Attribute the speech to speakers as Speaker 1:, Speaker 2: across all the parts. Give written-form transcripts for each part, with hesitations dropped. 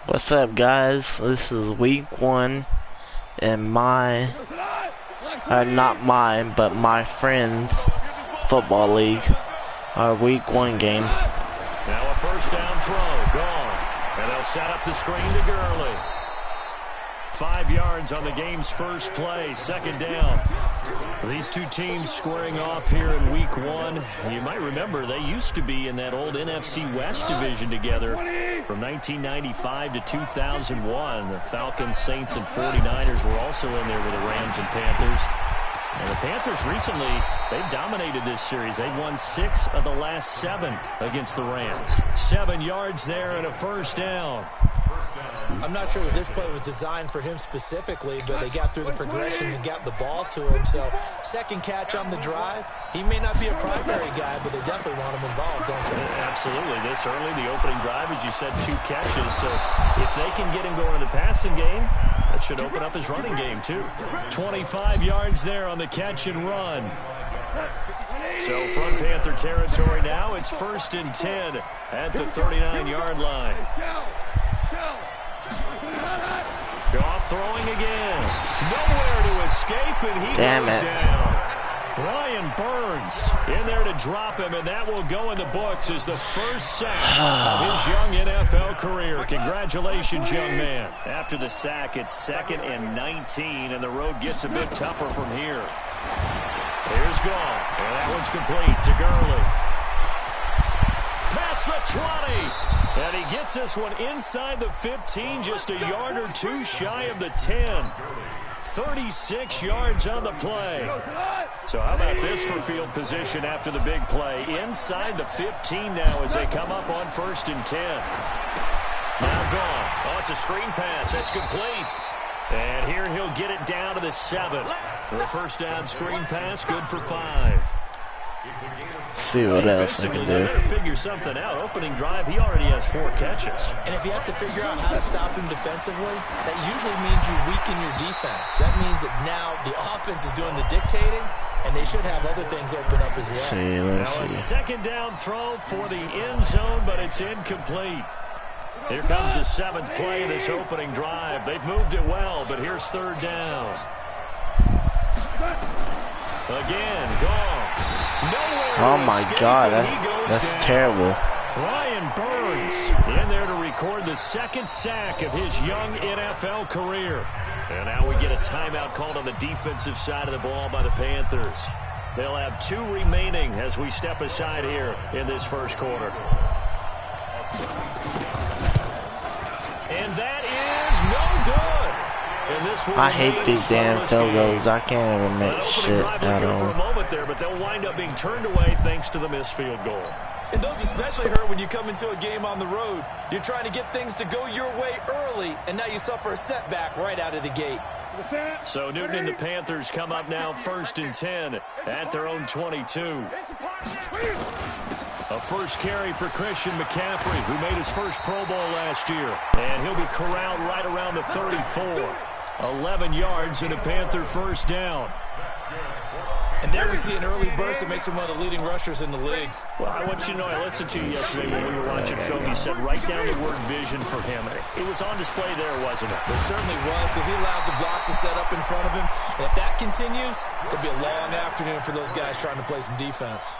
Speaker 1: What's up, guys? This is week 1 in my, not mine, but my friend's football league. Our week 1 game.
Speaker 2: Now a first down throw, gone. And they'll set up the screen to Gurley. 5 yards on the game's first play, second down. These two teams squaring off here in week 1. You might remember they used to be in that old NFC West division together from 1995 to 2001. The Falcons, Saints, and 49ers were also in there with the Rams and Panthers. And the Panthers recently, they've dominated this series. They've won 6 of the last 7 against the Rams. 7 yards there and a first down.
Speaker 3: I'm not sure that this play was designed for him specifically, but they got through the progressions and got the ball to him. So, second catch on the drive. He may not be a primary guy, but they definitely want him involved, don't they?
Speaker 2: Absolutely. This early, the opening drive, as you said, 2 catches. So, if they can get him going in the passing game, that should open up his running game, too. 25 yards there on the catch and run. So, front Panther territory now. It's 1st and 10 at the 39-yard line. Goff throwing again. Nowhere to escape, and he goes down. Brian Burns in there to drop him, and that will go in the books as the first sack of his young NFL career. Congratulations, young man. After the sack, it's 2nd and 19, and the road gets a bit tougher from here. Here's Goff, and that one's complete to Gurley. Past the 20. And he gets this one inside the 15, just a yard or 2 shy of the 10. 36 yards on the play. So how about this for field position after the big play? Inside the 15 now as they come up on 1st and 10. Now gone. Oh, it's a screen pass. That's complete. And here he'll get it down to the 7. For a first down screen pass, good for 5.
Speaker 1: See what else I can do.
Speaker 2: Figure something out. Opening drive, he already has 4 catches.
Speaker 3: And if you have to figure out how to stop him defensively, that usually means you weaken your defense. That means that now the offense is doing the dictating, and they should have other things open up as well.
Speaker 2: Now a second down throw for the end zone, but it's incomplete. Here comes the 7th play of this opening drive. They've moved it well, but here's 3rd down. Again, gone.
Speaker 1: Oh my God, that's terrible.
Speaker 2: Brian Burns in there to record the 2nd sack of his young NFL career. And now we get a timeout called on the defensive side of the ball by the Panthers. They'll have 2 remaining as we step aside here in this first quarter. And that is no good.
Speaker 1: I hate these damn field goals. I can't even make shit out of them.
Speaker 2: For a moment there, but they'll wind up being turned away thanks to the missed field goal.
Speaker 3: And those especially hurt when you come into a game on the road. You're trying to get things to go your way early, and now you suffer a setback right out of the gate.
Speaker 2: So Newton and the Panthers come up now 1st and 10 at their own 22. A first carry for Christian McCaffrey, who made his first Pro Bowl last year. And he'll be corralled right around the 34. 11 yards and a Panther first down.
Speaker 3: And there we see an early burst that makes him one of the leading rushers in the league.
Speaker 2: Well, I want you to know, I listened to you yesterday when we were watching film. You said write down the word vision for him. It was on display there, wasn't it?
Speaker 3: It certainly was, because he allows the blocks to set up in front of him. And if that continues, it'll be a long afternoon for those guys trying to play some defense.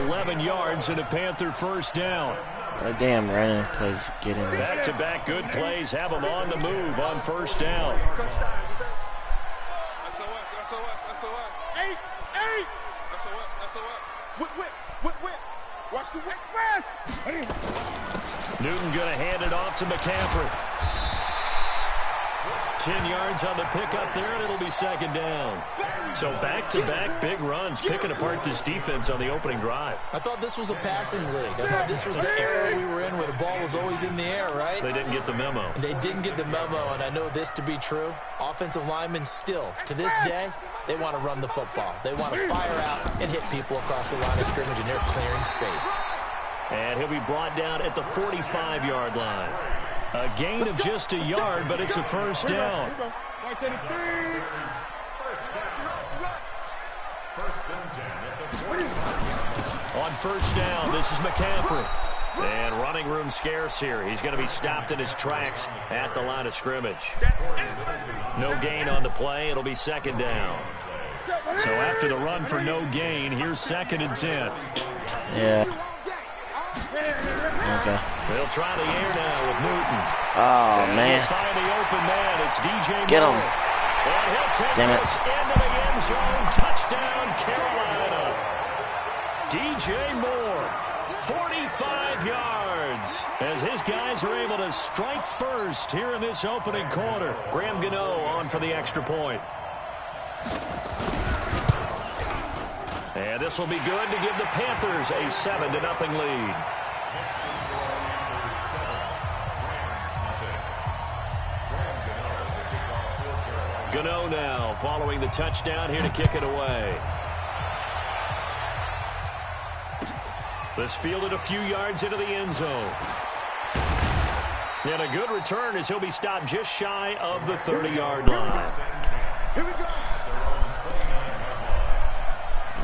Speaker 2: 11 yards and a Panther first down.
Speaker 1: A damn running plays get in there.
Speaker 2: Back-to-back good plays have them on the move on first down.
Speaker 4: Watch the whip.
Speaker 2: Newton going to hand it off to McCaffrey. 10 yards on the pickup there, and it'll be second down. So back-to-back big runs, picking apart this defense on the opening drive.
Speaker 3: I thought this was a passing league. I thought this was the era we were in where the ball was always in the air, right?
Speaker 2: They didn't get the memo.
Speaker 3: And they didn't get the memo, and I know this to be true. Offensive linemen still, to this day, they want to run the football. They want to fire out and hit people across the line of scrimmage, and they're clearing space.
Speaker 2: And he'll be brought down at the 45-yard line. A gain of just a yard, but it's a first down. On first down, this is McCaffrey. And running room scarce here. He's going to be stopped in his tracks at the line of scrimmage. No gain on the play. It'll be second down. So after the run for no gain, here's 2nd and 10.
Speaker 1: Yeah. Okay.
Speaker 2: They'll try the air now with Newton.
Speaker 1: Oh,
Speaker 2: and
Speaker 1: man.
Speaker 2: He'll find the open man. It's DJ
Speaker 1: Get
Speaker 2: Moore.
Speaker 1: him.
Speaker 2: And he'll take
Speaker 1: Damn it.
Speaker 2: this into the end zone. Touchdown, Carolina. DJ Moore, 45 yards. As his guys are able to strike first here in this opening quarter. Graham Gano on for the extra point. And this will be good to give the Panthers a 7-0 lead. Gano now following the touchdown here to kick it away. This fielded a few yards into the end zone. And a good return as he'll be stopped just shy of the 30-yard line.
Speaker 4: Here we go.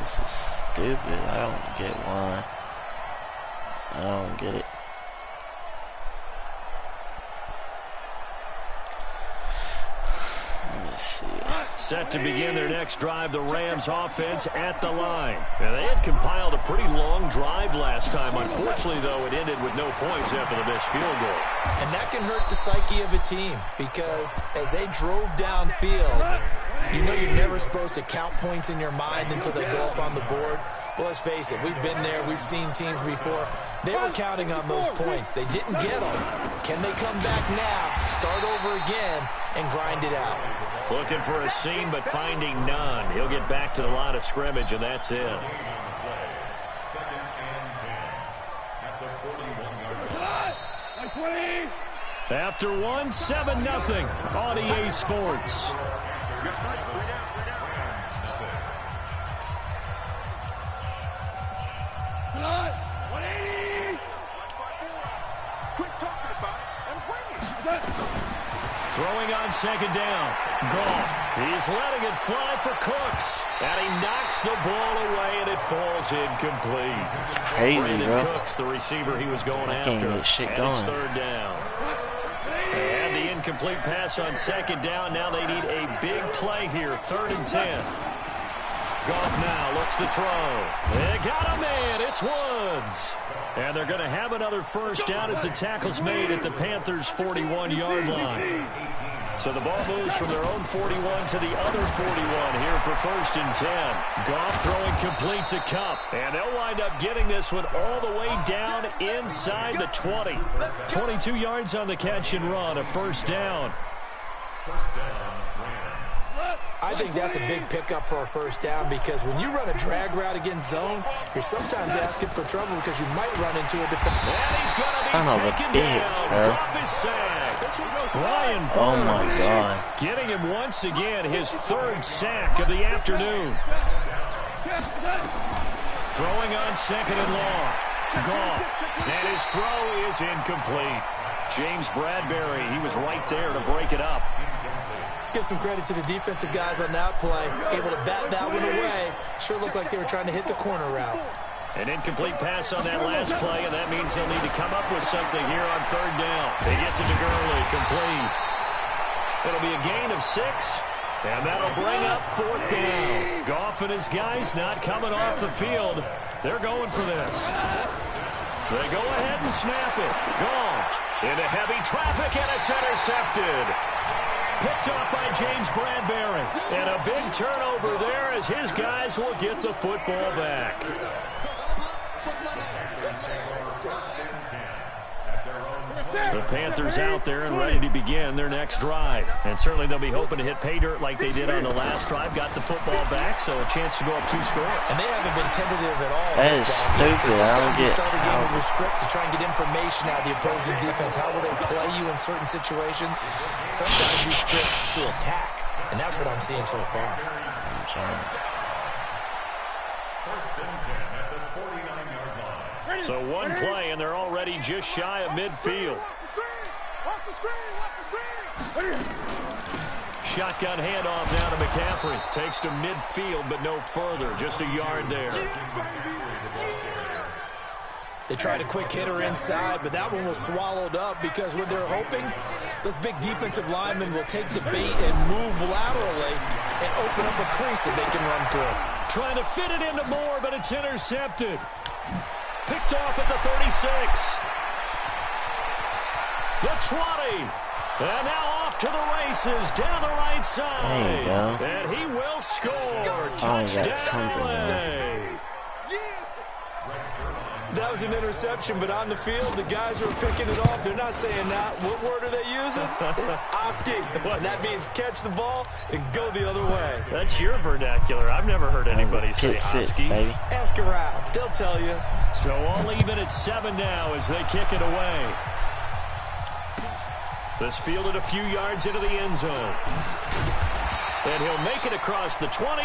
Speaker 1: This is stupid. I don't get why. I don't get it. Let's see.
Speaker 2: Set to begin their next drive, the Rams offense at the line. Now, they had compiled a pretty long drive last time. Unfortunately, though, it ended with no points after the missed field goal.
Speaker 3: And that can hurt the psyche of a team because as they drove downfield, you know you're never supposed to count points in your mind until they go up on the board. But let's face it, we've been there. We've seen teams before. They were counting on those points. They didn't get them. Can they come back now, start over again, and grind it out?
Speaker 2: Looking for a seam, but finding none. He'll get back to the line of scrimmage, and that's it. After one, 7-0 on EA Sports. Throwing on second down. Goff. He's letting it fly for Cooks. And he knocks the ball away, and it falls incomplete.
Speaker 1: It's crazy,
Speaker 2: Brandon
Speaker 1: bro.
Speaker 2: Cooks, the receiver he was going
Speaker 1: I can't
Speaker 2: after.
Speaker 1: get shit
Speaker 2: and it's
Speaker 1: going.
Speaker 2: 3rd down. They had the incomplete pass on second down. Now they need a big play here. 3rd and 10. Goff now looks to throw. They got a man. It's Woods. And they're going to have another first down as the tackle's made at the Panthers' 41-yard line. So the ball moves from their own 41 to the other 41 here for 1st and 10. Goff throwing complete to Kupp. And they'll wind up getting this one all the way down inside the 20. 22 yards on the catch and run, a first down.
Speaker 3: I think that's a big pickup for a first down because when you run a drag route against zone, you're sometimes asking for trouble because you might run into a defender.
Speaker 2: And he's going to be
Speaker 1: Son of a
Speaker 2: taken
Speaker 1: bitch,
Speaker 2: down.
Speaker 1: bro.
Speaker 2: Goff is sacked. Brian Burns.
Speaker 1: Oh my God.
Speaker 2: Getting him once again his 3rd sack of the afternoon. Throwing on second and long. Goff. And his throw is incomplete. James Bradbury, he was right there to break it up.
Speaker 3: Let's give some credit to the defensive guys on that play. Able to bat that one away. Sure looked like they were trying to hit the corner route.
Speaker 2: An incomplete pass on that last play, and that means they'll need to come up with something here on 3rd down. He gets it to Gurley, complete. It'll be a gain of 6, and that'll bring up 4th down. Goff and his guys not coming off the field. They're going for this. They go ahead and snap it. Goff into heavy traffic, and it's intercepted. Picked up by James Bradbury. And a big turnover there as his guys will get the football back. The Panthers out there and ready to begin their next drive. And certainly they'll be hoping to hit pay dirt like they did on the last drive. Got the football back, so a chance to go up 2 scores.
Speaker 3: And they haven't been tentative at all.
Speaker 1: That is stupid. I don't
Speaker 3: You
Speaker 1: get
Speaker 3: start a game with a script to try and get information out of the opposing defense. How will they play you in certain situations? Sometimes you script to attack, and that's what I'm seeing so far.
Speaker 2: So one play, and they're already just shy of midfield. Shotgun handoff now to McCaffrey. Takes to midfield, but no further. Just a yard there.
Speaker 3: They tried a quick hitter inside, but that one was swallowed up because what they're hoping, those big defensive linemen will take the bait and move laterally and open up a crease that they can run through.
Speaker 2: Trying to fit it into Moore, but it's intercepted. Picked off at the 36. The 20. And now off to the races down the right side.
Speaker 1: There you go.
Speaker 2: And he will score.
Speaker 1: Touchdown
Speaker 2: LA.
Speaker 3: That was an interception, but on the field, the guys who are picking it off, they're not saying that. What word are they using? It's asking. And that means catch the ball and go the other way.
Speaker 2: That's your vernacular. I've never heard anybody say asking.
Speaker 3: Ask around. They'll tell you.
Speaker 2: So all even at 7 now as they kick it away. This fielded a few yards into the end zone. And he'll make it across the 20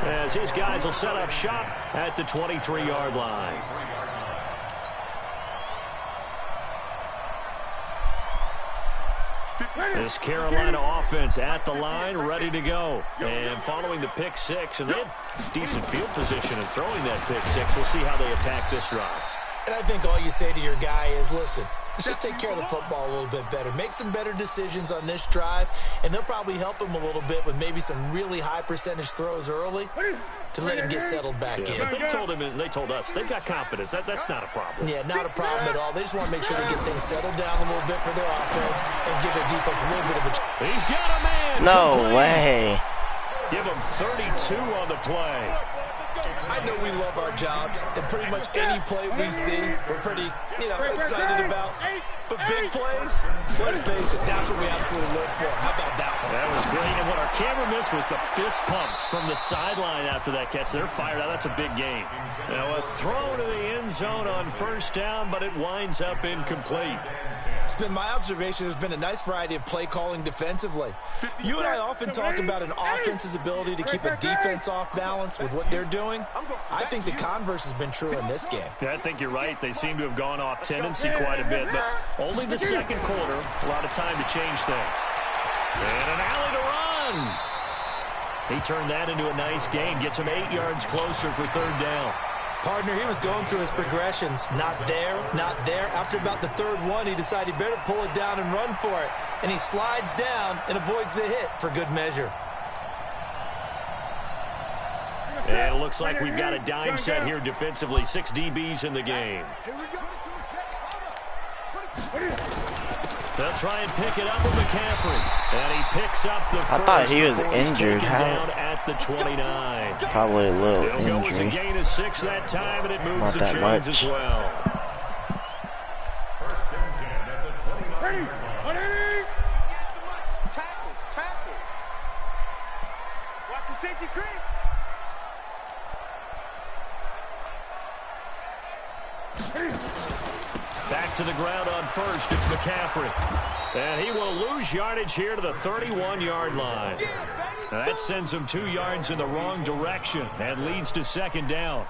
Speaker 2: as his guys will set up shop at the 23-yard line. This Carolina offense at the line, ready to go. And following the pick six, and they had decent field position in throwing that pick six. We'll see how they attack this drive.
Speaker 3: And I think all you say to your guy is, listen, let's just take care of the football a little bit better. Make some better decisions on this drive, and they'll probably help him a little bit with maybe some really high percentage throws early to let him get settled back in.
Speaker 2: But they told him, and they told us, they've got confidence. That's not a problem.
Speaker 3: Yeah, not a problem at all. They just want to make sure they get things settled down a little bit for their offense and give their defense a little bit of a chance.
Speaker 2: He's got a man.
Speaker 1: No way.
Speaker 2: Give him 32 on the play.
Speaker 3: I know we love our jobs, and pretty much any play we see, we're pretty, excited about. But big plays, let's face it, that's what we absolutely live for. How about that one?
Speaker 2: That was great, and what our camera missed was the fist pumps from the sideline after that catch. They're fired out. That's a big game. Now a throw to the end zone on first down, but it winds up incomplete.
Speaker 3: It's been my observation there's been a nice variety of play calling defensively. You and I often talk about an offense's ability to keep a defense off balance with what they're doing. I think the converse has been true in this game.
Speaker 2: Yeah, I think you're right. They seem to have gone off tendency quite a bit, but only the second quarter, a lot of time to change things. And an alley to run. He turned that into a nice gain, gets him 8 yards closer for third down.
Speaker 3: Partner, he was going through his progressions. Not there, not there. After about the third one, he decided he better pull it down and run for it. And he slides down and avoids the hit for good measure.
Speaker 2: And it looks like we've got a dime set here defensively. 6 DBs in the game. They'll try and pick it up with McCaffrey. And he picks up the first.
Speaker 1: I thought he was injured.
Speaker 2: Down at the 29.
Speaker 1: Probably a little
Speaker 2: It'll go as a
Speaker 1: injury.
Speaker 2: gain of 6 that time, and it moves
Speaker 1: Not
Speaker 2: the
Speaker 1: that
Speaker 2: chains
Speaker 1: much.
Speaker 2: as well.
Speaker 4: First and 10 at the 20. Ready? Tackle. Watch the safety creep.
Speaker 2: Back to the ground on first. It's McCaffrey. And he will lose yardage here to the 31-yard line. Now that sends him 2 yards in the wrong direction and leads to second down.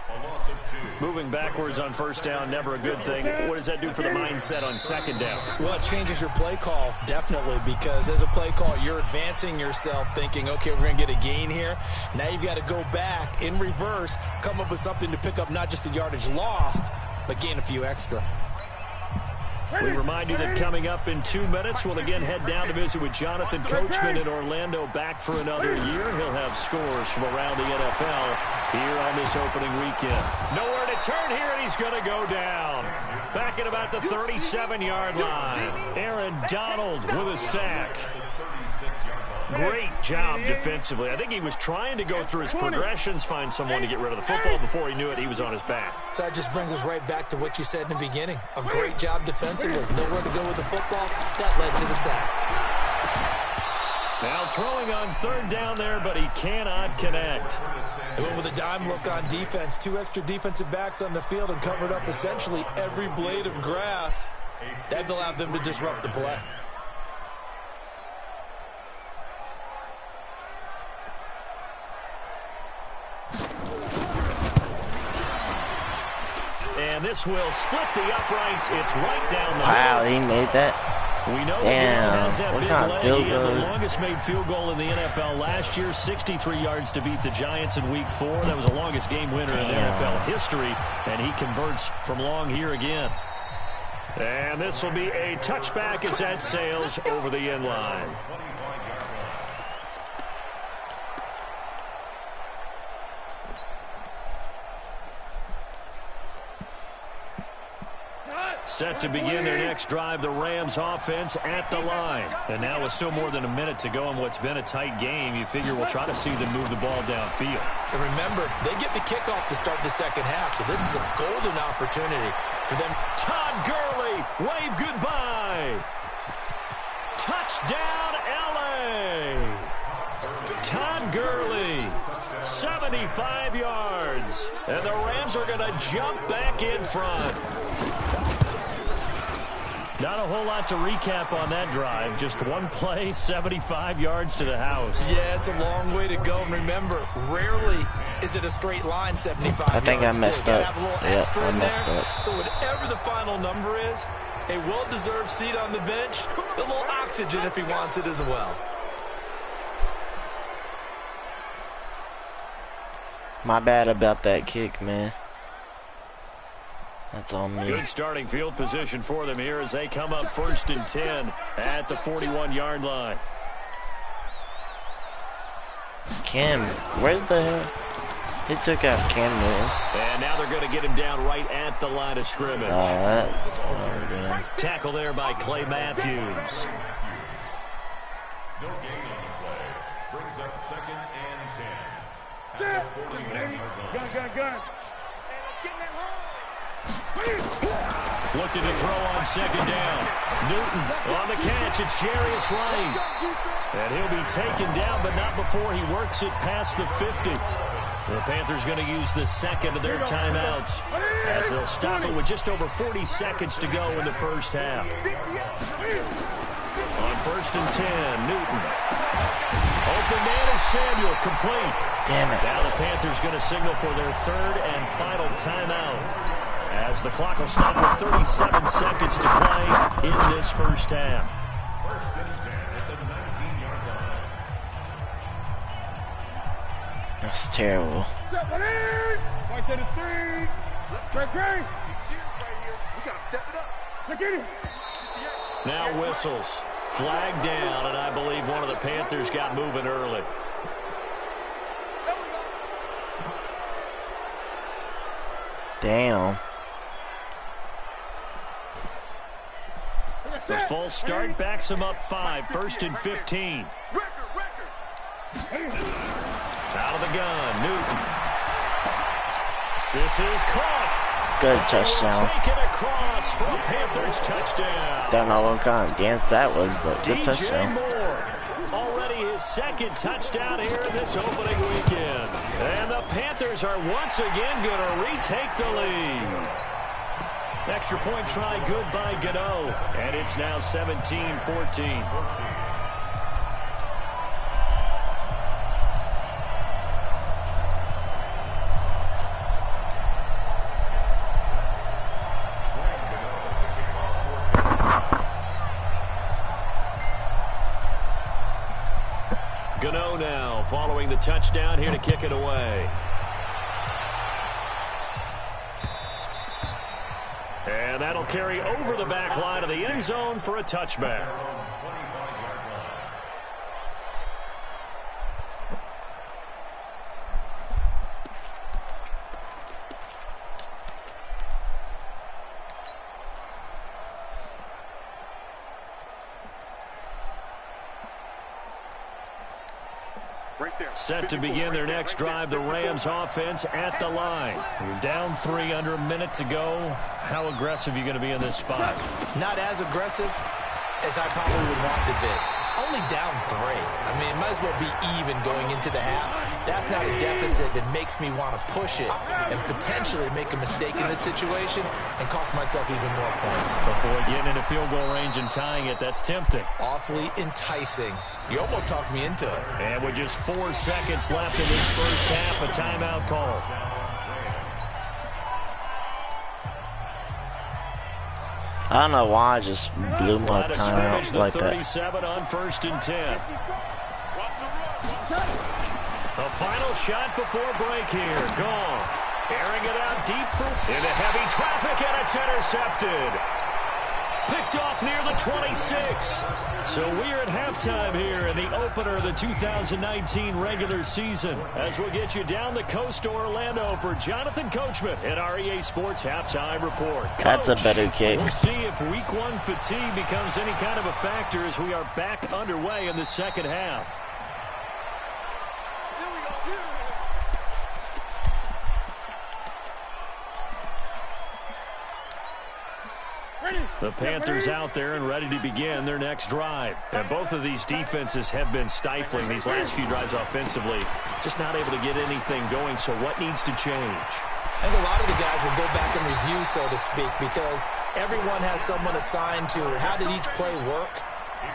Speaker 2: Moving backwards on first down, never a good thing. What does that do for the mindset on second down?
Speaker 3: Well, it changes your play call, definitely, because as a play call, you're advancing yourself thinking, okay, we're going to get a gain here. Now you've got to go back in reverse, come up with something to pick up not just the yardage lost, but gain a few extra.
Speaker 2: We remind you that coming up in 2 minutes, we'll again head down to visit with Jonathan Coachman in Orlando, back for another year. He'll have scores from around the NFL here on this opening weekend. Nowhere to turn here, and he's going to go down. Back at about the 37-yard line. Aaron Donald with a sack. Great job defensively. I think he was trying to go through his progressions, find someone to get rid of the football. Before he knew it, he was on his back.
Speaker 3: So that just brings us right back to what you said in the beginning. A great job defensively. Nowhere to go with the football. That led to the sack.
Speaker 2: Now throwing on third down there, but he cannot connect.
Speaker 3: They went with a dime look on defense. 2 extra defensive backs on the field and covered up essentially every blade of grass. That allowed them to disrupt the play.
Speaker 2: And this will split the uprights. It's right down the
Speaker 1: Wow,
Speaker 2: middle.
Speaker 1: he made that.
Speaker 2: We know
Speaker 1: Damn,
Speaker 2: has that
Speaker 1: what
Speaker 2: big
Speaker 1: kind of
Speaker 2: leg.
Speaker 1: field
Speaker 2: He had the
Speaker 1: goal?
Speaker 2: longest made field goal in the NFL last year, 63 yards to beat the Giants in Week 4. That was the longest game winner in NFL history, and he converts from long here again. And this will be a touchback as that sails over the end line. Set to begin their next drive, the Rams offense at the line. And now with still more than a minute to go in what's been a tight game, you figure we'll try to see them move the ball downfield.
Speaker 3: And remember, they get the kickoff to start the second half, so this is a golden opportunity for them.
Speaker 2: Todd Gurley, wave goodbye. Touchdown, L.A. Todd Gurley, 75 yards. And the Rams are going to jump back in front. Not a whole lot to recap on that drive. Just one play, 75 yards to the house.
Speaker 3: Yeah, it's a long way to go. And remember, rarely is it a straight line, 75 yards.
Speaker 1: I think I messed up. Yeah, I messed up.
Speaker 3: So whatever the final number is, a well-deserved seat on the bench, a little oxygen if he wants it as well.
Speaker 1: My bad about that kick, man. That's on me.
Speaker 2: Good starting field position for them here as they come up 1st and 10 at the 41-yard line.
Speaker 1: Cam, where the hell? He took out Cam Newton.
Speaker 2: And now they're going to get him down right at the line of scrimmage.
Speaker 1: Oh, that's what we're doing.
Speaker 2: Tackle there by Clay Matthews.
Speaker 4: No gain on the play. Brings up 2nd and 10. At the 41-yard line. Gun.
Speaker 2: Looking to throw on 2nd down. Newton on the catch. It's Jarius Wright. And he'll be taken down, but not before he works it past the 50. The Panthers going to use the 2nd of their timeouts as they'll stop it with just over 40 seconds to go in the first half. On 1st and 10, Newton. Open man is Samuel, complete.
Speaker 1: Damn it.
Speaker 2: Now the Panthers going to signal for their 3rd and final timeout as the clock will stop with 37 seconds to play in this first half.
Speaker 4: 1st and 10 at the 19-yard line.
Speaker 1: That's terrible.
Speaker 4: Step it in. Right to the 3. Straight green. We got to step it up. Look at it.
Speaker 2: Now whistles. Flag down, and I believe one of the Panthers got moving early.
Speaker 1: Damn.
Speaker 2: The false start backs him up 5, 1st and 15. Out of the gun, Newton. This is caught.
Speaker 1: Good touchdown.
Speaker 2: Take it across for a Panthers touchdown.
Speaker 1: Don't know what kind of dance that was, but good
Speaker 2: DJ
Speaker 1: touchdown.
Speaker 2: Moore, already his 2nd touchdown here in this opening weekend. And the Panthers are once again going to retake the lead. Extra point try good by Gano, and it's now 17-14. Gano now following the touchdown here to kick it away. And that'll carry over the back line of the end zone for a touchback. Set to begin their next drive, the Rams offense at the line. You're down 3, under a minute to go. How aggressive are you going to be in this spot?
Speaker 3: Not as aggressive as I probably would want to be. Only down 3. I mean, it might as well be even going into the half. That's not a deficit that makes me want to push it and potentially make a mistake in this situation and cost myself even more points.
Speaker 2: But boy, getting into field goal range and tying it, that's tempting.
Speaker 3: Awfully enticing. You almost talked me into it.
Speaker 2: And with just 4 seconds left in this first half, a timeout call.
Speaker 1: I don't know why I just blew my time out like that.
Speaker 2: 37 on 1st and 10. The final shot before break here. Goff airing it out deep into heavy traffic, and it's intercepted. Picked off near the 26. So we're at halftime here in the opener of the 2019 regular season, as we'll get you down the coast to Orlando for Jonathan Coachman at our EA Sports Halftime Report.
Speaker 1: That's a better kick.
Speaker 2: We'll see if week one fatigue becomes any kind of a factor as we are back underway in the second half. The Panthers out there and ready to begin their next drive. And both of these defenses have been stifling these last few drives offensively. Just not able to get anything going, so what needs to change?
Speaker 3: I think a lot of the guys will go back and review, so to speak, because everyone has someone assigned to how did each play work.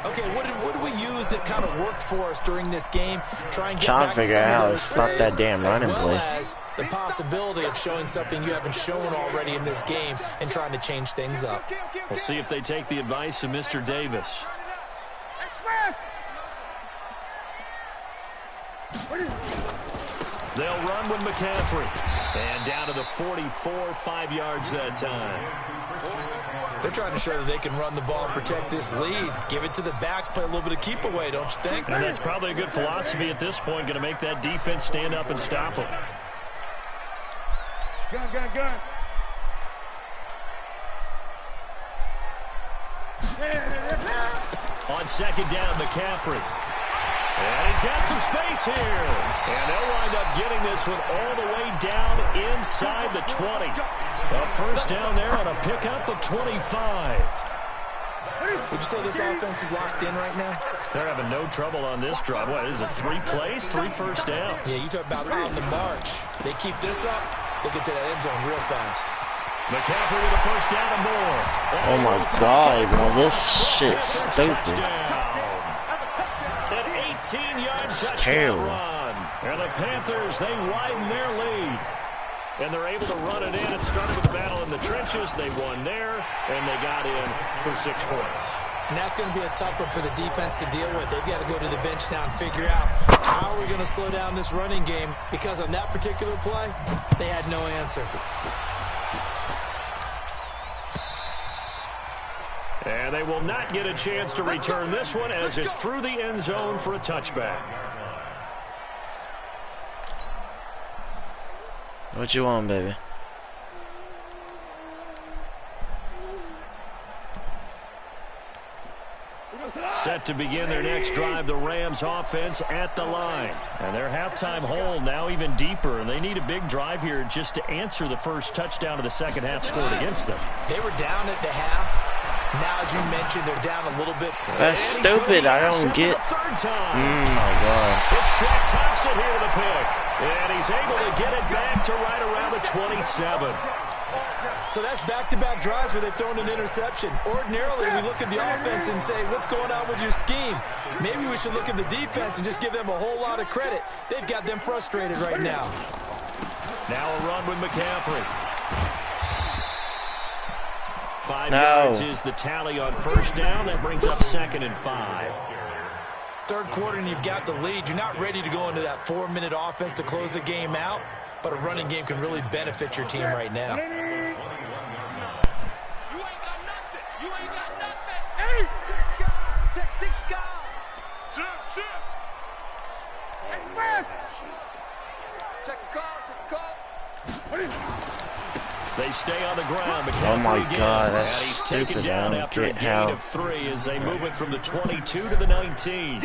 Speaker 3: Okay, what did we use that kind of worked for us during this game? Trying to
Speaker 1: figure out how to stop that damn running play.
Speaker 3: As the possibility of showing something you haven't shown already in this game and trying to change things up.
Speaker 2: We'll see if they take the advice of Mr. Davis. They'll run with McCaffrey. And down to the 44, 5 yards that time.
Speaker 3: They're trying to show that they can run the ball and protect this lead. Give it to the backs, play a little bit of keep away, don't you think?
Speaker 2: And that's probably a good philosophy at this point, going to make that defense stand up and stop them.
Speaker 5: Gun.
Speaker 2: On second down, McCaffrey. And he's got some space here. And they'll wind up getting this one all the way down inside the 20. A first down there on a pickup of 25.
Speaker 3: Would you say this offense is locked in right now?
Speaker 2: They're having no trouble on this drive. What is it, 3 plays, 3 first downs?
Speaker 3: Yeah, you talk about on the march. They keep this up, they'll get to that end zone real fast.
Speaker 2: McCaffrey with a first down and more.
Speaker 1: Oh my God, bro, this shit's stupid.
Speaker 2: An 18-yard touchdown
Speaker 1: terrible.
Speaker 2: run. And the Panthers, they widen their lead. And they're able to run it in. It started with a battle in the trenches. They won there, and they got in for 6 points.
Speaker 3: And that's going to be a tough one for the defense to deal with. They've got to go to the bench now and figure out how are we going to slow down this running game, because on that particular play, they had no answer.
Speaker 2: And they will not get a chance to return this one as it's through the end zone for a touchback.
Speaker 1: What you want, baby?
Speaker 2: Set to begin their next drive, the Rams offense at the line. And their halftime hole now even deeper, and they need a big drive here just to answer the first touchdown of the second half scored against them.
Speaker 3: They were down at the half. Now, as you mentioned, they're down a little bit.
Speaker 1: That's stupid. I don't get. My God.
Speaker 2: It's Shaq Thompson here with a pick. And he's able to get it back to right around the 27.
Speaker 3: So that's back-to-back drives where they've thrown an interception. Ordinarily, we look at the offense and say, what's going on with your scheme? Maybe we should look at the defense and just give them a whole lot of credit. They've got them frustrated right now.
Speaker 2: Now a run with McCaffrey. 5 yards is the tally on first down. That brings up 2nd and 5.
Speaker 3: Third quarter and you've got the lead. You're not ready to go into that 4-minute offense to close the game out, but a running game can really benefit your team right now.
Speaker 2: They stay on the ground.
Speaker 1: Oh my
Speaker 2: again.
Speaker 1: God, that's
Speaker 2: and he's
Speaker 1: stupid.
Speaker 2: taken down after a gain of 3 as they move it from the 22 to the 19.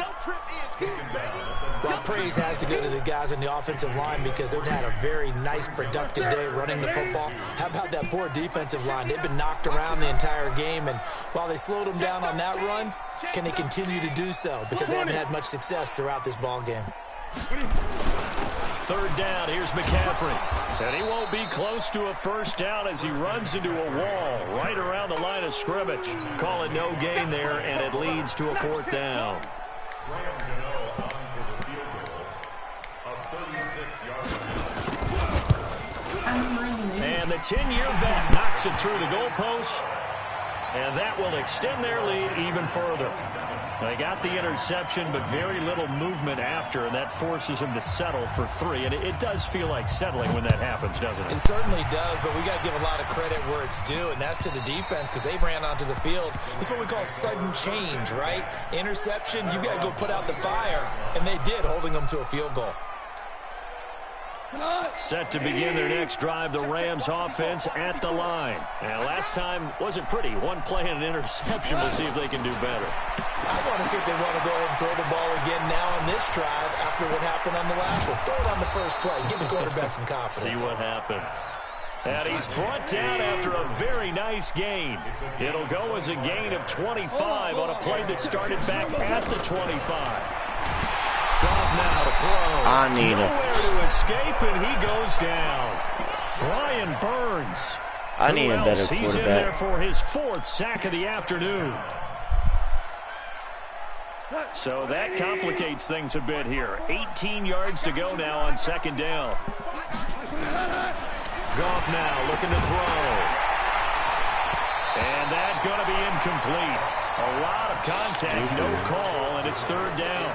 Speaker 3: Well, praise has to go to the guys on the offensive line because they've had a very nice, productive day running the football. How about that poor defensive line? They've been knocked around the entire game, and while they slowed them down on that run, can they continue to do so? Because they haven't had much success throughout this ball game.
Speaker 2: Third down, here's McCaffrey. And he won't be close to a first down as he runs into a wall right around the line of scrimmage. Call it no gain there, and it leads to a 4th down. And the 10-year vet knocks it through the goalpost. And that will extend their lead even further. They got the interception, but very little movement after, and that forces them to settle for 3. And it does feel like settling when that happens, doesn't it?
Speaker 3: It certainly does, but we got to give a lot of credit where it's due, and that's to the defense because they ran onto the field. It's what we call sudden change, right? Interception, you got to go put out the fire, and they did, holding them to a field goal.
Speaker 2: Set to begin their next drive, the Rams offense at the line. And last time wasn't pretty. One play and an interception. We'll see if they can do better.
Speaker 3: I want to see if they want to go ahead and throw the ball again now on this drive after what happened on the last one. Throw it on the first play. Give the quarterback some confidence.
Speaker 2: See what happens. And he's brought down after a very nice gain. It'll go as a gain of 25 on a play that started back at the 25. Goff now to throw.
Speaker 1: I need him.
Speaker 2: Nowhere to escape, and he goes down. Brian Burns.
Speaker 1: I need a better quarterback.
Speaker 2: He's in there for his 4th sack of the afternoon. So that complicates things a bit here. 18 yards to go now on 2nd down. Goff now looking to throw. And that's going to be incomplete. A lot of contact, no call, and it's 3rd down.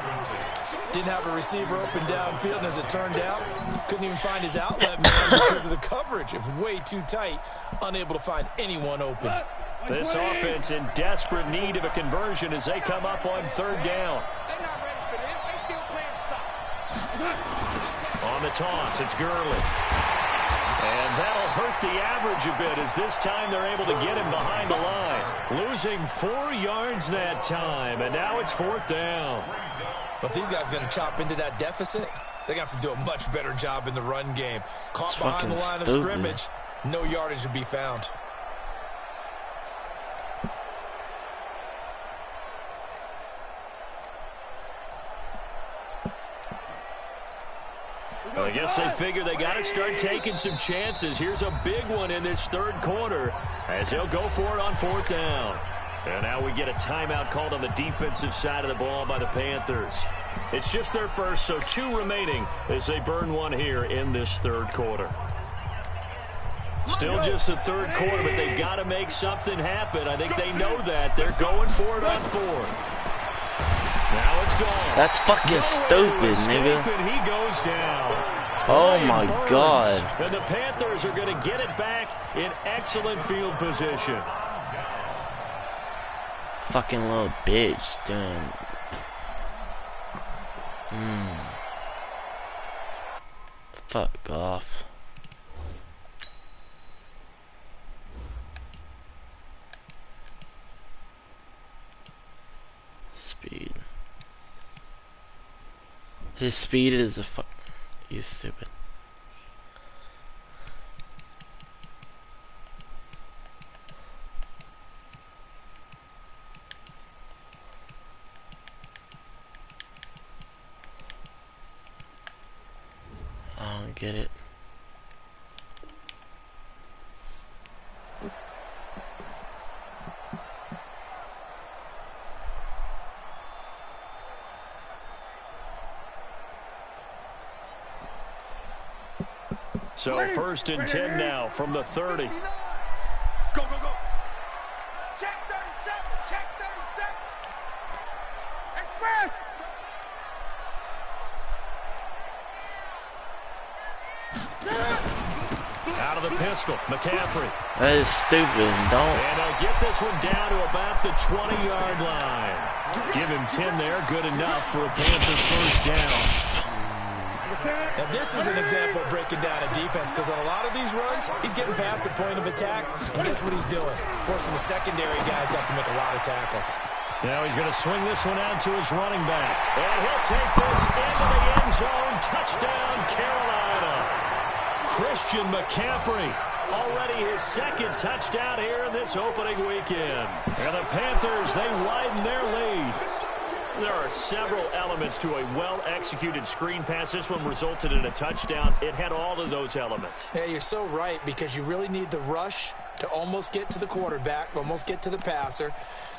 Speaker 3: Didn't have a receiver open downfield, and as it turned out, couldn't even find his outlet man because of the coverage. It was way too tight, unable to find anyone open.
Speaker 2: This offense in desperate need of a conversion as they come up on 3rd down.
Speaker 5: They're not ready for this. They still playing soft.
Speaker 2: On the toss, it's Gurley. And that'll hurt the average a bit as this time they're able to get him behind the line. Losing 4 yards that time, and now it's 4th down.
Speaker 3: But these guys are going to chop into that deficit. They're going to have to do a much better job in the run game. Caught behind the line of scrimmage, no yardage to be found.
Speaker 2: I guess they figure they got to start taking some chances. Here's a big one in this 3rd quarter as they'll go for it on 4th down. And now we get a timeout called on the defensive side of the ball by the Panthers. It's just their first, so 2 remaining as they burn one here in this 3rd quarter. Still just the 3rd quarter, but they've got to make something happen. I think they know that. They're going for it on 4th. Now it's gone.
Speaker 1: That's fucking stupid, nigga.
Speaker 2: And he goes down.
Speaker 1: Oh my God.
Speaker 2: And the Panthers are going to get it back in excellent field position.
Speaker 1: Fucking little bitch, dude. Fuck off. Speed. His speed is a fuck. You stupid. I don't get it.
Speaker 2: So 1st and 10 now from the 30.
Speaker 5: Go, go, go. Check 37. Check 37. Express.
Speaker 2: Out of the pistol, McCaffrey.
Speaker 1: That is stupid. Don't.
Speaker 2: And they'll get this one down to about the 20-yard line. Give him 10 there, good enough for a Panthers 1st down.
Speaker 3: Now, this is an example of breaking down a defense because on a lot of these runs, he's getting past the point of attack, and guess what he's doing? Forcing the secondary guys to have to make a lot of tackles.
Speaker 2: Now he's going to swing this one out to his running back. And he'll take this into the end zone. Touchdown, Carolina. Christian McCaffrey, already his 2nd touchdown here in this opening weekend. And the Panthers, they widen their lead. There are several elements to a well-executed screen pass. This one resulted in a touchdown. It had all of those elements.
Speaker 3: Yeah, you're so right because you really need the rush to almost get to the quarterback, almost get to the passer.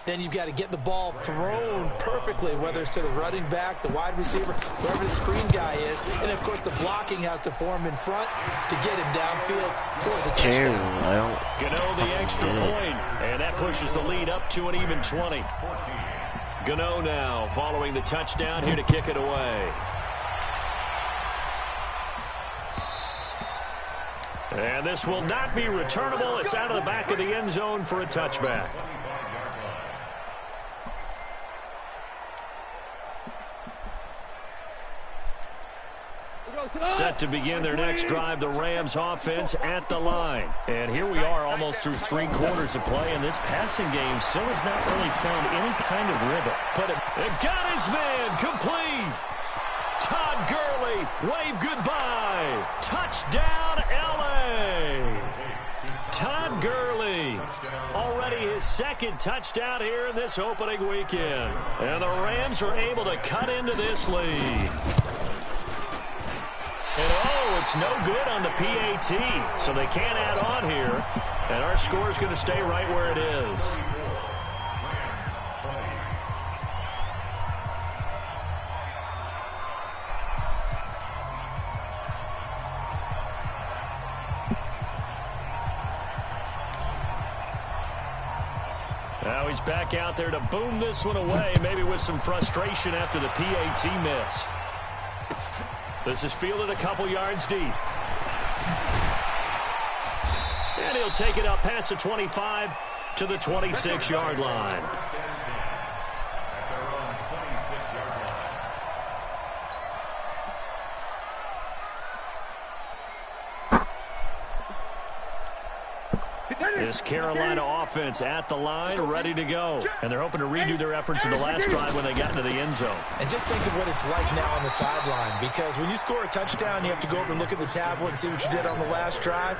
Speaker 3: Then you've got to get the ball thrown perfectly, whether it's to the running back, the wide receiver, whoever the screen guy is. And, of course, the blocking has to form in front to get him downfield for the touchdown.
Speaker 2: Gano the extra point, and that pushes the lead up to an even 20. Gano now following the touchdown here to kick it away. And this will not be returnable. It's out of the back of the end zone for a touchback. Set to begin their next drive, the Rams offense at the line. And here we are almost through 3 quarters of play, and this passing game still has not really found any kind of rhythm. It got his man complete. Todd Gurley, wave goodbye. Touchdown, L.A. Todd Gurley, already his 2nd touchdown here in this opening weekend. And the Rams are able to cut into this lead. And, it's no good on the PAT, so they can't add on here. And our score is going to stay right where it is. Now he's back out there to boom this one away, maybe with some frustration after the PAT miss. This is fielded a couple yards deep. And he'll take it up past the 25 to the 26-yard line. This Carolina offense at the line, ready to go. And they're hoping to redo their efforts in the last drive when they got into the end zone.
Speaker 3: And just think of what it's like now on the sideline, because when you score a touchdown, you have to go over and look at the tablet and see what you did on the last drive.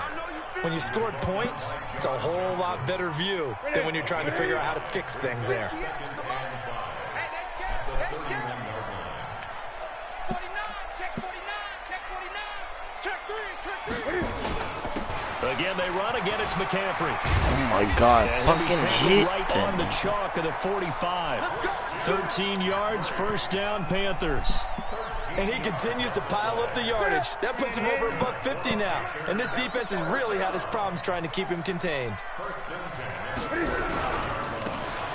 Speaker 3: When you scored points, it's a whole lot better view than when you're trying to figure out how to fix things there.
Speaker 5: 49, check 49, check 3.
Speaker 2: Again, they run. Again, it's McCaffrey.
Speaker 1: Oh, my God.
Speaker 2: And
Speaker 1: fucking hit
Speaker 2: right on the chalk of the 45. 13 yards, first down, Panthers.
Speaker 3: And he continues to pile up the yardage. That puts him over $150 now. And this defense has really had its problems trying to keep him contained.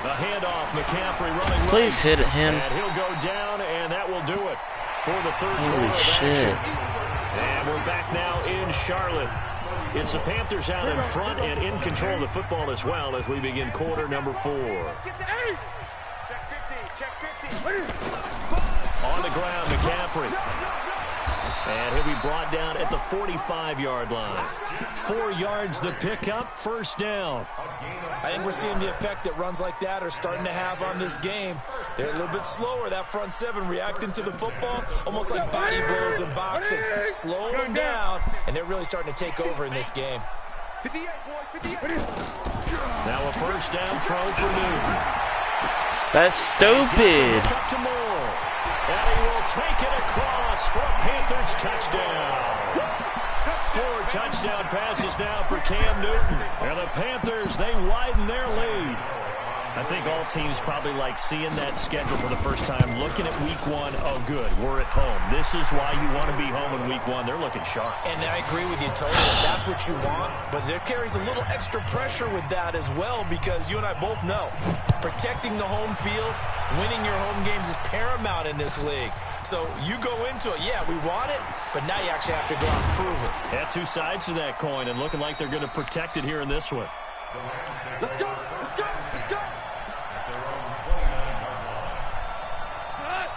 Speaker 2: The handoff, McCaffrey running right.
Speaker 1: Please hit him.
Speaker 2: And he'll go down, and that will do it for the third
Speaker 1: Holy
Speaker 2: quarter of
Speaker 1: shit.
Speaker 2: action. And we're back now in Charlotte. It's the Panthers out in front and in control of the football as well as we begin quarter number 4.
Speaker 5: Check 50.
Speaker 2: On the ground, McCaffrey. And he'll be brought down at the 45-yard line. 4 yards the pickup, first down.
Speaker 3: I think we're seeing the effect that runs like that are starting to have on this game. They're a little bit slower, that front 7, reacting to the football, almost like body blows in boxing. Slowing them down, and they're really starting to take over in this game.
Speaker 5: 58, boy, 58.
Speaker 2: Now a first down throw for Newton.
Speaker 1: That's stupid.
Speaker 2: Up to Moore. And he will take it across for a Panthers touchdown. 4 touchdown passes now for Cam Newton. And the Panthers, they widen their lead. I think all teams probably like seeing that schedule for the first time, looking at week 1. Oh, good, we're at home. This is why you want to be home in week 1. They're looking sharp.
Speaker 3: And I agree with you totally. That's what you want. But there carries a little extra pressure with that as well, because you and I both know protecting the home field, winning your home games is paramount in this league. So you go into it, yeah, we want it, but now you actually have to go out and prove it.
Speaker 2: Had 2 sides to that coin, and looking like they're going to protect it here in this one.
Speaker 5: Let's go.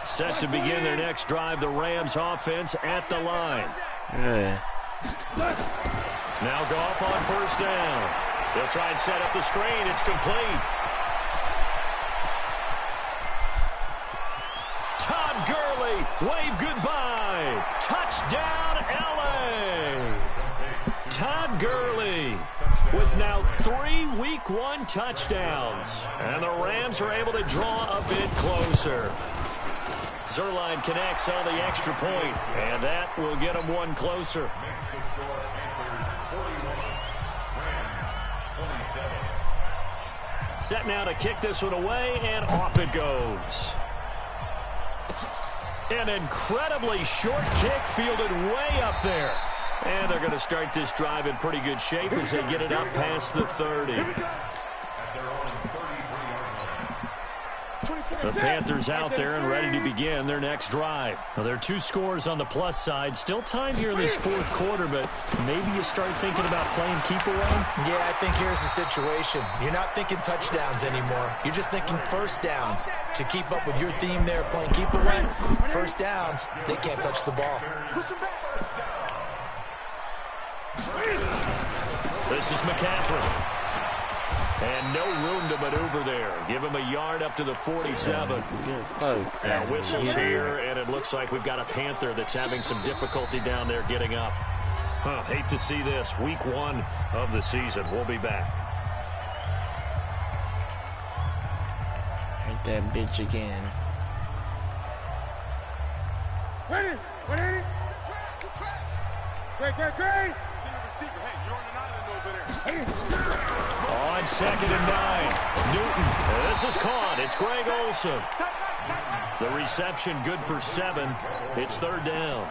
Speaker 2: Set to begin their next drive, the Rams offense at the line.
Speaker 1: Yeah.
Speaker 2: Now Goff on first down. They'll try and set up the screen. It's complete. Todd Gurley, wave goodbye. Touchdown, L.A. Todd Gurley with now 3 week 1 touchdowns. And the Rams are able to draw a bit closer. Zerline connects on the extra point, and that will get them 1 closer. Set now to kick this one away, and off it goes. An incredibly short kick fielded way up there. And they're going to start this drive in pretty good shape as they get it up past the 30. The Panthers out there and ready to begin their next drive. Now, there are 2 scores on the plus side. Still time here in this 4th quarter, but maybe you start thinking about playing keep away?
Speaker 3: Yeah, I think here's the situation. You're not thinking touchdowns anymore. You're just thinking first downs. To keep up with your theme there, playing keep away, first downs, they can't touch the ball.
Speaker 2: This is McCaffrey. And no room to maneuver there. Give him a yard up to the 47. Now whistles here, and it looks like we've got a Panther that's having some difficulty down there getting up. Hate to see this. Week 1 of the season. We'll be back.
Speaker 1: Hit that bitch again.
Speaker 5: Ready? Ready? Great. Senior receiver. Hey, you're on an island over there.
Speaker 2: On 2nd and 9. Newton. This is caught. It's Greg Olsen. The reception good for 7. It's 3rd down.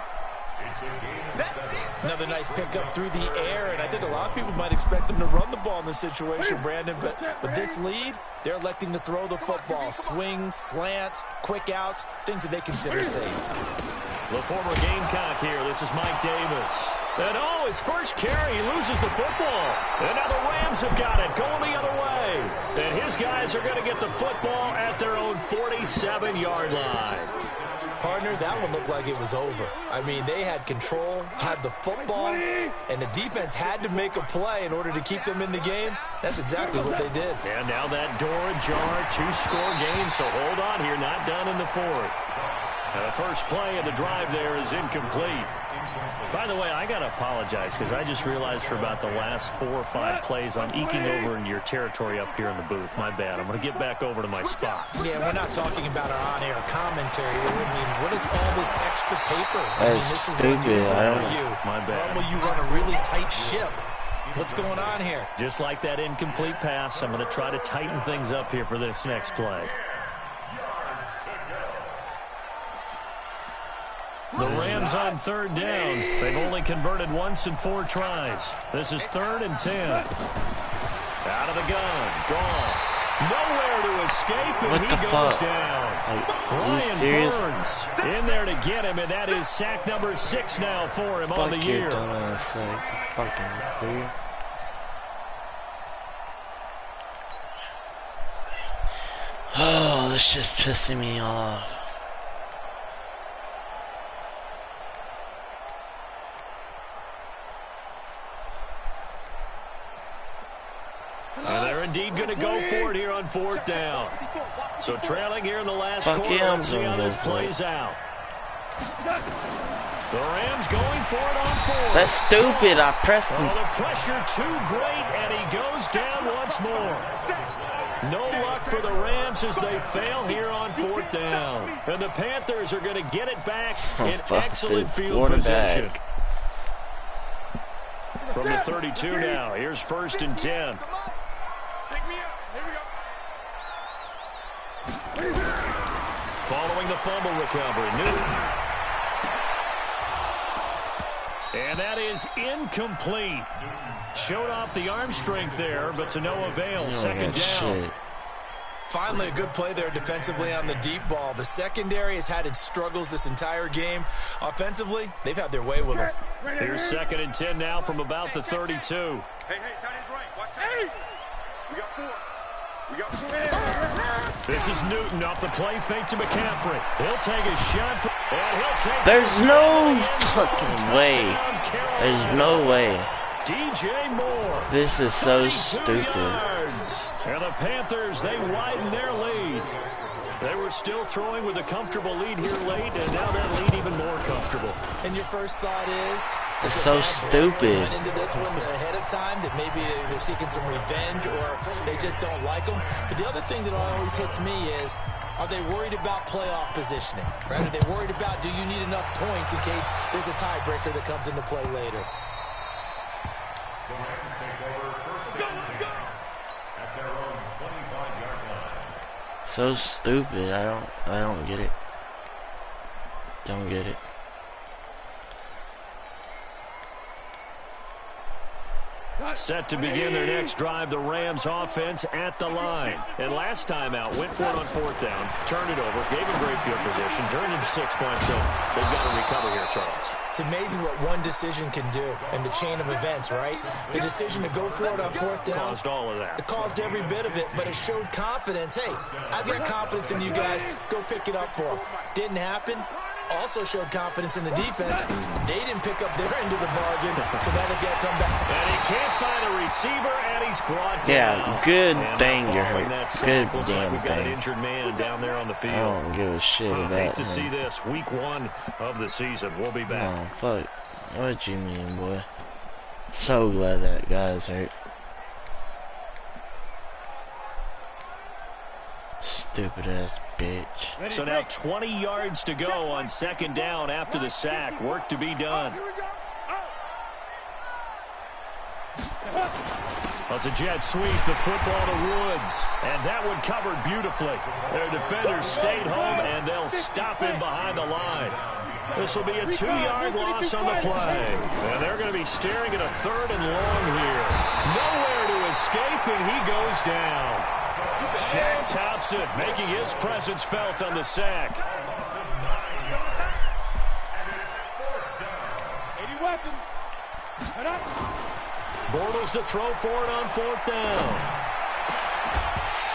Speaker 3: Another nice pickup through the air, and I think a lot of people might expect them to run the ball in this situation, Brandon, but with this lead, they're electing to throw the football. Swings, slants, quick outs, things that they consider safe.
Speaker 2: The former Gamecock here. This is Mike Davis. And his first carry, he loses the football. And now the Rams have got it, going the other way. And his guys are going to get the football at their own 47-yard line.
Speaker 3: Partner, that one looked like it was over. I mean, they had control, had the football, and the defense had to make a play in order to keep them in the game. That's exactly what they did.
Speaker 2: And now that door ajar, 2-score game, so hold on here, not done in the 4th. The first play of the drive there is incomplete. By the way, I got to apologize because I just realized for about the last 4 or 5 plays I'm eking over into your territory up here in the booth. My bad. I'm going to get back over to my spot.
Speaker 3: Yeah, we're not talking about our on-air commentary. I mean, what is all this extra paper? I mean, this is unusual for you.
Speaker 2: My bad.
Speaker 3: Normally you run a really tight ship. What's going on here?
Speaker 2: Just like that incomplete pass, I'm going to try to tighten things up here for this next play. The Rams on 3rd down. They've only converted once in 4 tries. This is 3rd and 10. Out of the gun. Gone. Nowhere to escape, and he goes down. Brian Burns in there to get him, and that is sack number 6 now for him on the year.
Speaker 1: Fucking oh, this shit's pissing me off.
Speaker 2: And they're indeed going to go for it here on 4th down. So trailing here in the last quarter.
Speaker 1: Yeah,
Speaker 2: let's see how this plays out. The Rams going for it on 4th.
Speaker 1: That's stupid. I pressed him.
Speaker 2: The pressure too great, and he goes down once more. No luck for the Rams as they fail here on 4th down. And the Panthers are going to get it back in excellent field position. From the 32 now, here's 1st and 10. Following the fumble recovery, Newton. And that is incomplete. Showed off the arm strength there, but to no avail. 2nd down.
Speaker 1: Shit.
Speaker 3: Finally, a good play there defensively on the deep ball. The secondary has had its struggles this entire game. Offensively, they've had their way with them.
Speaker 2: Here's 2nd and 10 now from about the 32.
Speaker 5: Hey, tight end's right. Watch that. We got 4. We got 4.
Speaker 2: This is Newton off the play fake to McCaffrey. He'll take a shot. And he'll take
Speaker 1: There's no fucking way. There's no way.
Speaker 2: DJ Moore.
Speaker 1: This is so stupid.
Speaker 2: Yards. And the Panthers, they widen their lead. They were still throwing with a comfortable lead here late, and now that lead even more comfortable.
Speaker 3: And your first thought is?
Speaker 1: It's so stupid.
Speaker 3: They went into this one ahead of time that maybe they're seeking some revenge or they just don't like them. But the other thing that always hits me is, are they worried about playoff positioning? Right? Are they worried about, do you need enough points in case there's a tiebreaker that comes into play later?
Speaker 4: The Rams take over 1st and 10 at their own 25-yard
Speaker 1: So stupid. I don't get it. Don't get it.
Speaker 2: Set to begin their next drive, the Rams offense at the line. And last time out, went for it on 4th down, turned it over, gave them great field position, turned into 6 points, so they've got to recover here, Charles.
Speaker 3: It's amazing what one decision can do in the chain of events, right? The decision to go for it on 4th down.
Speaker 2: Caused all of that.
Speaker 3: It caused every bit of it, but it showed confidence. Hey, I've got confidence in you guys. Go pick it up for them. Didn't happen. Also showed confidence in the defense. They didn't pick up their end of the bargain, so now they got to come back.
Speaker 2: And he can't find a receiver, and he's brought down.
Speaker 1: Yeah, good
Speaker 2: and
Speaker 1: thing you're hurt. Good
Speaker 2: looks
Speaker 1: damn
Speaker 2: like we've got an
Speaker 1: thing.
Speaker 2: injured man down there on the field.
Speaker 1: I don't give a shit
Speaker 2: I
Speaker 1: about
Speaker 2: hate to
Speaker 1: him.
Speaker 2: see this. Week 1 of the season. We'll be back.
Speaker 1: Oh, fuck. What you mean, boy? So glad that guy's hurt. Stupid ass bitch.
Speaker 2: So now 20 yards to go on 2nd down after the sack. Work to be done. Well, it's a jet sweep, the football to Woods. And that one covered beautifully. Their defenders stayed home, and they'll stop him behind the line. This will be a 2-yard loss on the play. And they're going to be staring at a 3rd and long here. Nowhere to escape, and he goes down. Shaq Thompson making his presence felt on the sack. Bortles to throw for it on 4th down.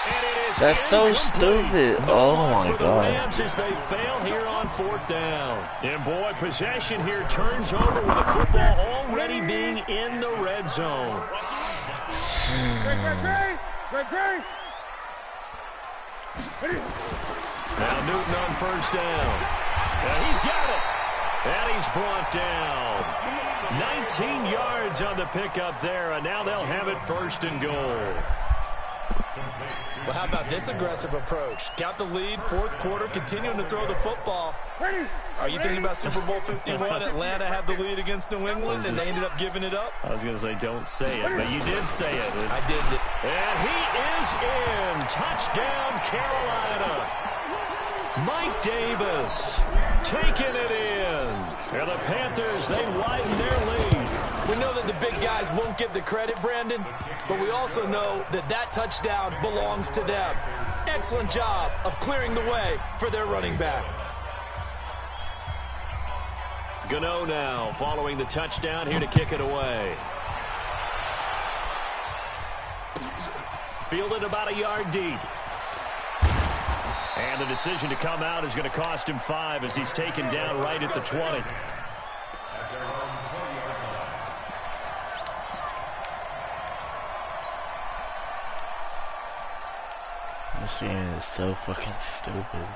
Speaker 2: And it is
Speaker 1: That's so
Speaker 2: incomplete.
Speaker 1: stupid.
Speaker 2: No
Speaker 1: Oh
Speaker 2: mark
Speaker 1: my
Speaker 2: for the
Speaker 1: God.
Speaker 2: Rams as they fail here on 4th down. And boy, possession here turns over with the football already being in the red zone. Now Newton on 1st down. And he's got it. And he's brought down. 19 yards on the pickup there, and now they'll have it 1st and goal.
Speaker 3: Well, how about this aggressive approach? Got the lead, 4th quarter, continuing to throw the football. Are you thinking about Super Bowl 51? Atlanta had the lead against New England, and they ended up giving it up?
Speaker 2: I was going to say don't say it, but you did say it.
Speaker 3: I did.
Speaker 2: And he is in. Touchdown, Carolina. Mike Davis taking it in. And the Panthers, they widen their lead.
Speaker 3: We know that the big guys won't get the credit, Brandon, but we also know that that touchdown belongs to them. Excellent job of clearing the way for their running back.
Speaker 2: Gano now following the touchdown here to kick it away. Fielded about a yard deep. And the decision to come out is going to cost him 5 as he's taken down right at the 20.
Speaker 1: This game is so fucking stupid.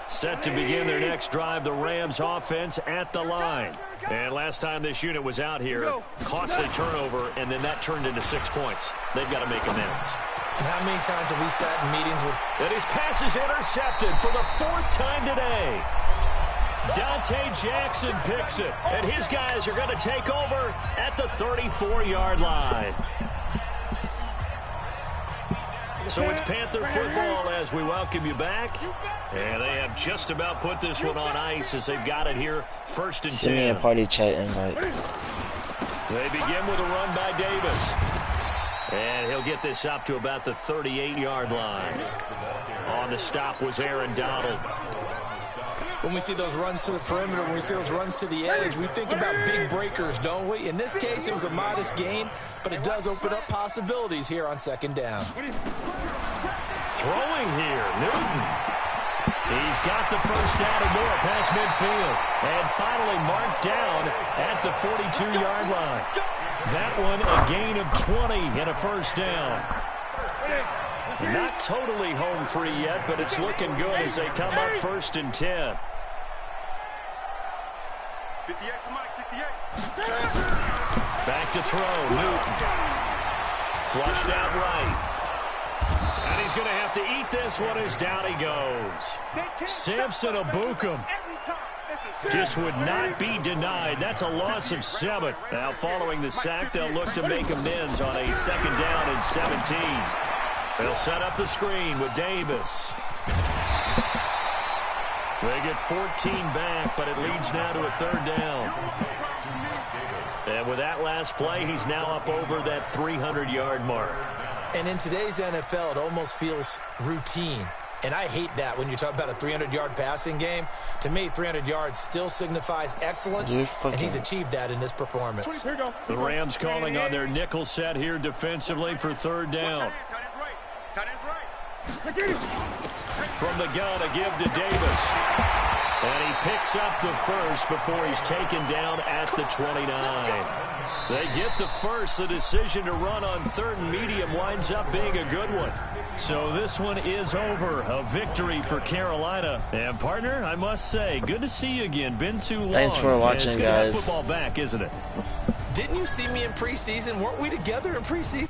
Speaker 2: Set to begin their next drive, the Rams offense at the line. And last time this unit was out here, costly turnover, and then that turned into 6 points. They've got to make amends.
Speaker 3: And how many times have we sat in meetings with...
Speaker 2: And his pass is intercepted for the 4th time today. Dante Jackson picks it, and his guys are going to take over at the 34-yard line. So it's Panther football as we welcome you back. And they have just about put this one on ice as they've got it here 1st and 10.
Speaker 1: Send me a party chat invite.
Speaker 2: They begin with a run by Davis. And he'll get this up to about the 38-yard line. On the stop was Aaron Donald.
Speaker 3: When we see those runs to the perimeter, when we see those runs to the edge, we think about big breakers, don't we? In this case, it was a modest gain, but it does open up possibilities here on 2nd down.
Speaker 2: Throwing here, Newton. He's got the 1st down and more past midfield. And finally marked down at the 42-yard line. That one a gain of 20 and a 1st down. Not totally home free yet, but it's looking good as they come up 1st and 10.
Speaker 5: 58 for Mike, 58.
Speaker 2: Back to throw, Newton. Flushed out right. And he's going to have to eat this one as down he goes. Samson Abukum just would not be denied. That's a loss of 7. Now following the sack, they'll look to make amends on a 2nd down and 17. They'll set up the screen with Davis. They get 14 back, but it leads now to a third down. And with that last play, he's now up over that 300-yard mark.
Speaker 3: And in today's NFL, it almost feels routine. And I hate that when you talk about a 300-yard passing game. To me, 300 yards still signifies excellence, and he's achieved that in this performance.
Speaker 2: The Rams calling on their nickel set here defensively for third down. From the gun, a give to Davis. And he picks up the first before he's taken down at the 29. They get the first. The decision to run on third and medium winds up being a good one. So this one is over. A victory for Carolina. And, partner, I must say, good to see you again. Been too long.
Speaker 1: Thanks for watching,
Speaker 2: it's good
Speaker 1: guys.
Speaker 2: to have football back, isn't it?
Speaker 3: Didn't you see me in preseason? Weren't we together in preseason?